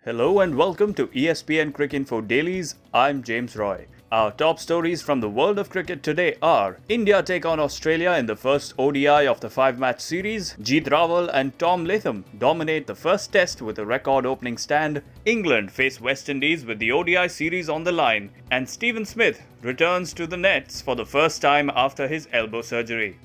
Hello and welcome to ESPN Cricinfo Dailies. I'm James Roy. Our top stories from the world of cricket today are: India take on Australia in the first ODI of the 5-match series. RAVAL and Tom Latham dominate the first test with a record opening stand. England face West Indies with the ODI series on the line. And Stephen Smith returns to the nets for the first time after his elbow surgery.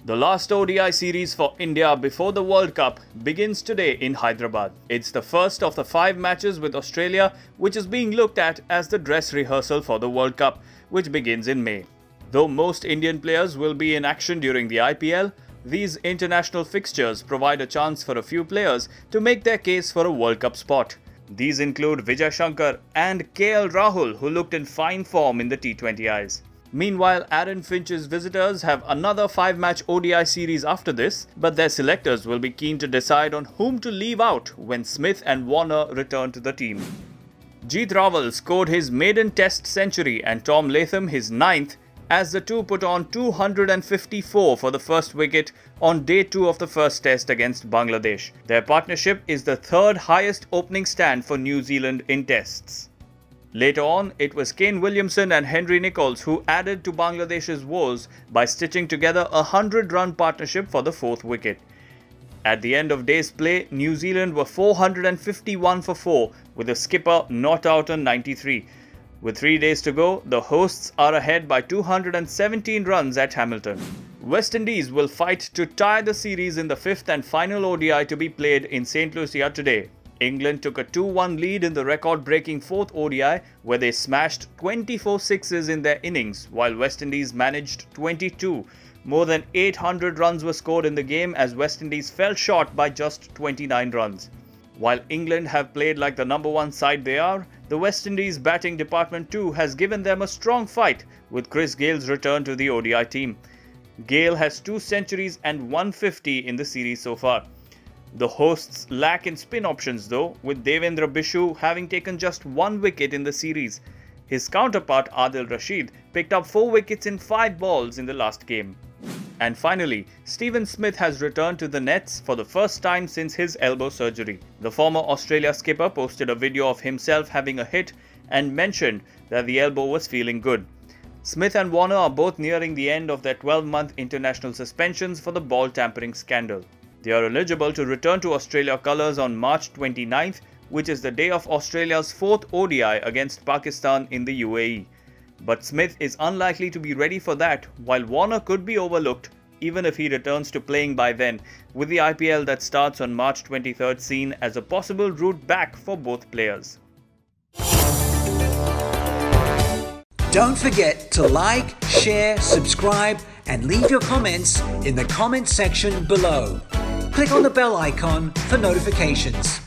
The last ODI series for India before the World Cup begins today in Hyderabad. It's the first of the 5 matches with Australia, which is being looked at as the dress rehearsal for the World Cup, which begins in May. Though most Indian players will be in action during the IPL, these international fixtures provide a chance for a few players to make their case for a World Cup spot. These include Vijay Shankar and KL Rahul, who looked in fine form in the T20Is. Meanwhile, Aaron Finch's visitors have another 5-match ODI series after this, but their selectors will be keen to decide on whom to leave out when Smith and Warner return to the team. RAVAL scored his maiden Test century and Tom Latham his 9th as the two put on 254 for the first wicket on day 2 of the first Test against Bangladesh. Their partnership is the 3rd highest opening stand for New Zealand in Tests. Later on, it was Kane Williamson and Henry Nicholls who added to Bangladesh's woes by stitching together a 100-run partnership for the 4th wicket. At the end of day's play, New Zealand were 451 for 4 with the skipper not out on 93. With 3 days to go, the hosts are ahead by 217 runs at Hamilton. West Indies will fight to tie the series in the 5th and final ODI to be played in St. Lucia today. England took a 2-1 lead in the record-breaking 4th ODI, where they smashed 24 sixes in their innings, while West Indies managed 22. More than 800 runs were scored in the game as West Indies fell short by just 29 runs. While England have played like the number 1 side they are, the West Indies batting department too has given them a strong fight with Chris Gale's return to the ODI team. Gale has 2 centuries and 150 in the series so far. The hosts lack in spin options though, with Devendra Bishu having taken just 1 wicket in the series. His counterpart Adil Rashid picked up 4 wickets in 5 balls in the last game. And finally, Stephen Smith has returned to the nets for the first time since his elbow surgery. The former Australia skipper posted a video of himself having a hit and mentioned that the elbow was feeling good. Smith and Warner are both nearing the end of their 12-month international suspensions for the ball tampering scandal. They are eligible to return to Australia colours on March 29th, which is the day of Australia's 4th ODI against Pakistan in the UAE. But Smith is unlikely to be ready for that, while Warner could be overlooked even if he returns to playing by then, with the IPL that starts on March 23rd seen as a possible route back for both players. Don't forget to like, share, subscribe and leave your comments in the comment section below. Click on the bell icon for notifications.